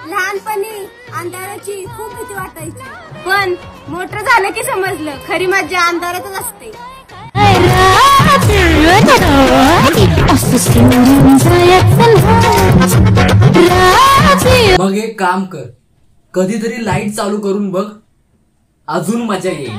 लहानपणी अंधाराची खूप भीती वाटायची, पण मोठं झालं की समजलं खरी मज्जा अंधारातच असते. मग एक काम कर, कधीतरी लाईट चालू करून बघ, अजून मजा येईल.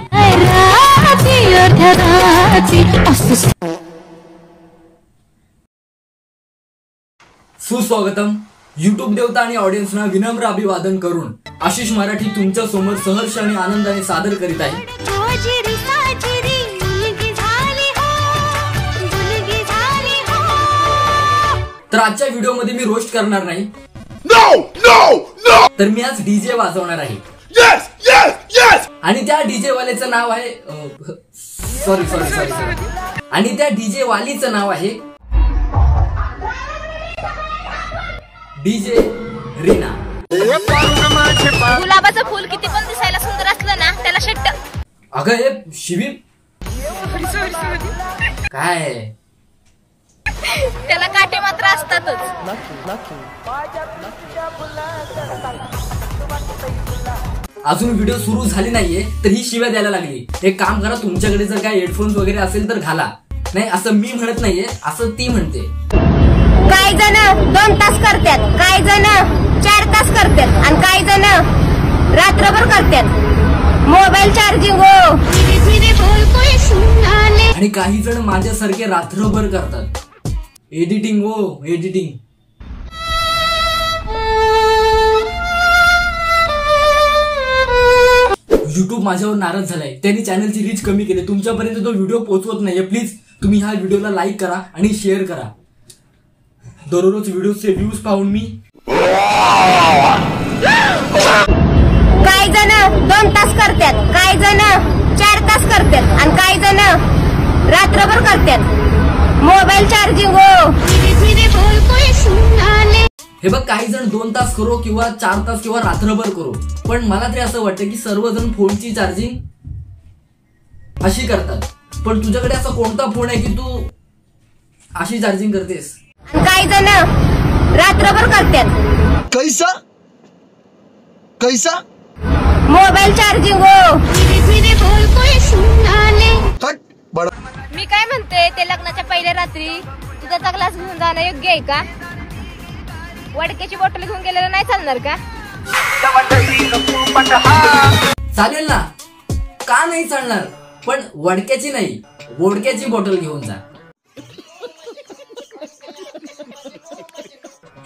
सुस्वागतम. युट्यूब देवता आणि ऑडियन्सना विनम्र अभिवादन करून आशिष मराठी तुमच्या समोर सहर्ष आणि आनंदाने सादर करीत आहे. तर आजच्या व्हिडिओ मध्ये मी रोस्ट करणार नाही, तर मी आज डीजे वाजवणार आहे. आणि त्या डीजे वाल्याचं नाव आहे सॉरी आणि त्या डीजे वालीचं नाव आहे डीजे रीना. गुलाबाचं फुल किती पण दिसायला सुंदर असलं ना, त्याला शेट्ट. अगं हे शिवी काय, त्याला काटे मात्र असतातच. अजून व्हिडिओ सुरू झाली नाहीये तर ही शिव्या द्यायला लागली. एक काम करा, तुमच्याकडे जर काय हेडफोन्स वगैरे असेल तर घाला. नाही, असं मी म्हणत नाहीये, असं ती म्हणते. काही जण 2 तास करतात, काही जण 4 तास करतात, आणि काही जण रात्रभर करतात मोबाईल चार्जिंग. आणि काही जण माझ्यासारखे रात्रभर करतात एडिटिंग. एडिटिंग. युट्यूब माझ्यावर नाराज झालाय, त्यांनी चॅनलची रीच कमी केली, तुमच्यापर्यंत तो व्हिडिओ पोहोचवत नाहीये. प्लीज तुम्ही ह्या व्हिडिओला लाईक करा आणि शेअर करा. दररोज व्हिडिओचे व्ह्यूज पाहून मी काही जण 2 तास करतात, काही जण 4 तास करतात, आणि काही जण रात्रभर करतात मोबाईल चार्जिंग. हे बघ, काही जण 2 तास करो किंवा 4 तास किंवा रात्रभर करो, पण मला तरी असं वाटतं की सर्वजण फोनची चार्जिंग अशी करतात. पण तुझ्याकडे असा कोणता फोन आहे की तू अशी चार्जिंग करतेस? काही जण रात्रभर करतात. कैसा मोबाईल चार्जिंग. मी काय म्हणते, ते लग्नाच्या पहिल्या रात्री दुधाचा ग्लास घेऊन जाणं योग्य आहे का? वडक्याची बॉटल घेऊन गेलेलं नाही चालणार का? चालेल ना, का नाही चालणार, पण वडक्याची नाही, वोडक्याची बॉटल घेऊन जा.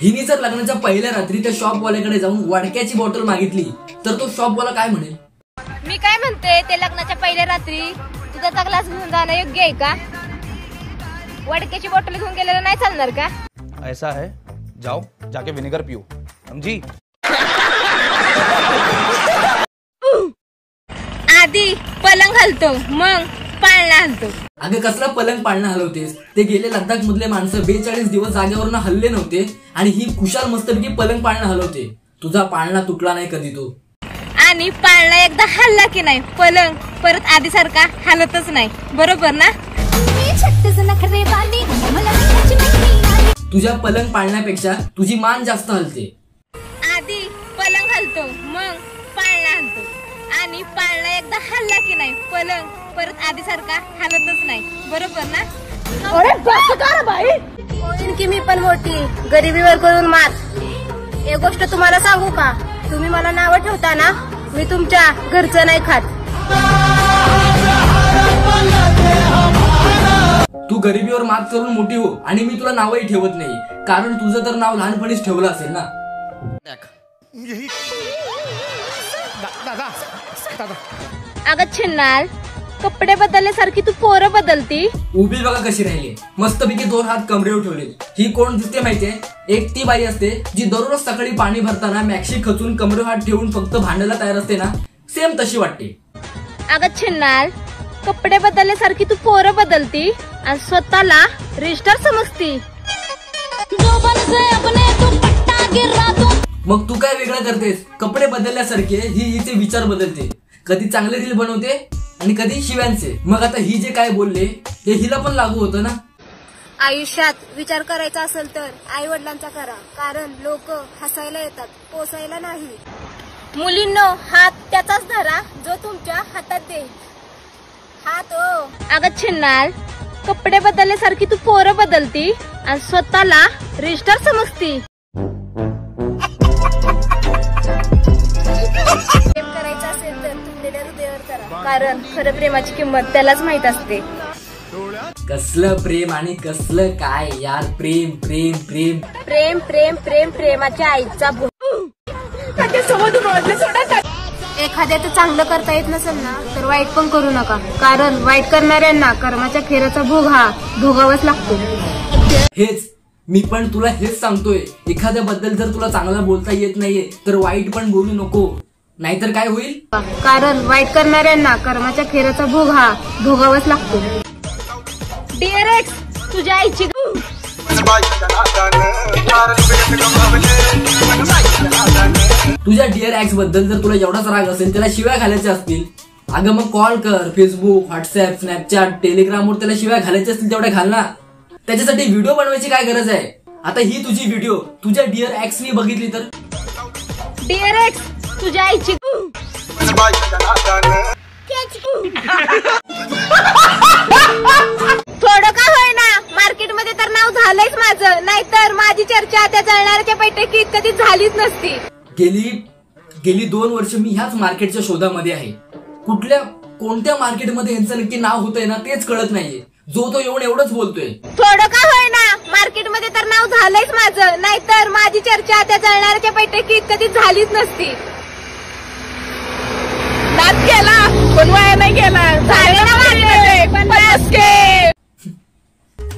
हिने जर लग्नाच्या पहिल्या रात्री त्या शॉपवाल्याकडे जाऊन वडक्याची बॉटल मागितली तर तो शॉपवाला काय म्हणेल? मी काय म्हणते, ते लग्नाच्या पहिल्या रात्री दुधाचा ग्लास घेऊन जाणं योग्य आहे का? वडक्याची बॉटल घेऊन गेलेलं नाही चालणार का? ऐसा है, जाओ जाके विनेगर पियो, समझी? आधी पलंग हलतो, मग पाळणा हलतो. अगं कसला पलंग पाळणा हलवतेस? ते गेले लद्दाख मधले माणसं 42 दिवस जागेवरनं हल्ले नव्हते आणि ही खुशाल मस्तपैकी पलंग पाळणा हलवते. तुझा पाळणा तुटला नाही कधी तो. आणि पाळणा एकदा हल्ला की नाही, पलंग परत आधी सारखा हलतच नाही, बरोबर ना? तुझ्या पलंग पाळण्यापेक्षा तुझी मान जास्त हलते. आधी पलंग हलतो, मग पाळणा हलतो, आणि पाळणा एकदा हल्ला की नाही, पलंग परत आधी सारखा हलतच नाही, बरोबर ना? होईन की मी पण मोठी, गरिबीवर करून मात. एक गोष्ट तुम्हाला सांगू का, तुम्ही मला नावं ठेवता ना, मी तुमच्या घरचं नाही खात. तू गरिबीवर मात करून मोठी हो, आणि मी तुला नावही ठेवत नाही, कारण तुझं तर नाव लहानपणीच ठेवलं असेल ना. अगं छिन्नाल, कपडे बदलल्यासारखी तू पोरं बदलती. उभी बघा कशी राहिली, मस्तपैकी 2 हात कमरेवर ठेवले. ही कोण दिसते माहितीये? एक ती बाई असते जी दररोज सकाळी पाणी भरताना मॅक्सी खचून कमरेवर हात ठेवून फक्त भांडायला तयार असते ना, सेम तशी वाटते. अगं छिन्नाल, कपडे बदलल्यासारखी तू पोरं बदलती आणि स्वतःला रिस्टर समजती. मग तू काय वेगळं करतेस? कपडे बदलल्यासारखे ही हिचे विचार बदलते. कधी चांगले रील बनवते आणि कधी शिव्यांचे. मग आता ही जे काय बोलले ते हिला पण लागू होतं ना. आयुष्यात विचार करायचा असेल तर आई वडिलांचा करा, कारण लोक हसायला येतात, पोसायला नाही. मुलींनो, हात त्याचाच धरा जो तुमच्या हातात देईल. हात ओ. अगं छिन्नाल, कपडे बदलल्यासारखी तू पोरं बदलती आणि स्वतःला रिस्टर समजती. प्रेम करायचं असेल तर तुटलेल्या हृदयावर करा, कारण खरं प्रेमाची किंमत त्यालाच माहित असते. कसलं प्रेम आणि कसलं काय यार, प्रेम प्रेम प्रेम प्रेम प्रेम प्रेम प्रेमाच्या आईचा भूत. एखाद्याचं चांगलं करता येत नसेल ना तर वाईट पण करू नका, कारण वाईट करणाऱ्यांना कर्माच्या खेराचा भोग हा भोगावाच लागतो. हेच मी पण तुला हेच सांगतोय. एखाद्याबद्दल जर तुला चांगलं बोलता येत नाहीये तर वाईट पण बोलू नको, नाहीतर काय होईल, कारण वाईट करणाऱ्यांना कर्माच्या खेराचा भोग हा भोगावाच लागतो. डिअर एक्स, तुझ्या आईची तुझ्या डिअर एक्स बद्दल जर तुला एवढाच राग असेल, त्याला शिव्या घालायच्या असतील, अगं मग कॉल कर. फेसबुक, व्हॉट्सअप, स्नॅपचॅट, टेलिग्रामवर त्याला शिव्या घालायच्या असतील तेवढ्या घाल ना. त्याच्यासाठी व्हिडिओ बनवायची काय गरज आहे. आता ही तुझी व्हिडिओ तुझ्या डिअर एक्सनी बघितली तर, डिअर एक्स, तुझ्या आईची थोडं का होईना मार्केटमध्ये तर नाव झालंच माझं, नाहीतर माझी चर्चा त्या जळणाऱ्याच्या बैठकीत कधी झालीच नसती. गेली 2 वर्ष मी ह्याच मार्केटच्या शोधामध्ये आहे. कोणत्या मार्केटमध्ये यांचं नक्की नाव होतंय ना तेच कळत नाहीये. जो तो येऊन एवढंच बोलतोय. थोडं का होईना मार्केटमध्ये तर नाव झालंच माझं, नाहीतर माझी चर्चा त्या जळणाऱ्याच्या बैठकीत कधी झालीच नसती. नाच केला पण वाया नाही गेला, झाले ना माझे 50K.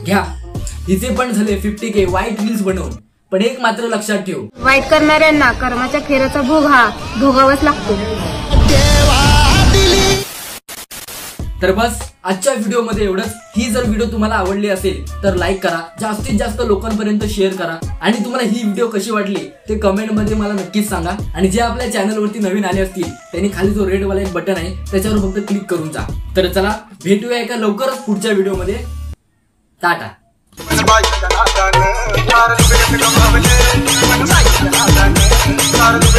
घ्या, हिचे पण झाले 50K वाईट रील्स बनवून. पण एक मात्र लक्षात ठेव, वाईट करणाऱ्यांना कर्माच्या खेराचा भोग हा भोगावाच लागतो. तर बस आजच्या व्हिडिओमध्ये एवढंच. ही जर व्हिडिओ तुम्हाला आवडली असेल तर लाईक करा, जास्तीत जास्त लोकांपर्यंत शेअर करा, आणि तुम्हाला ही व्हिडिओ कशी वाटली ते कमेंटमध्ये मला नक्कीच सांगा. आणि जे आपल्या चॅनलवरती नवीन आले असतील त्यांनी खाली जो रेड वाला एक बटन आहे त्याच्यावर फक्त क्लिक करून जा. तर चला, भेटूया एका लवकरच पुढच्या व्हिडिओमध्ये. टाटा.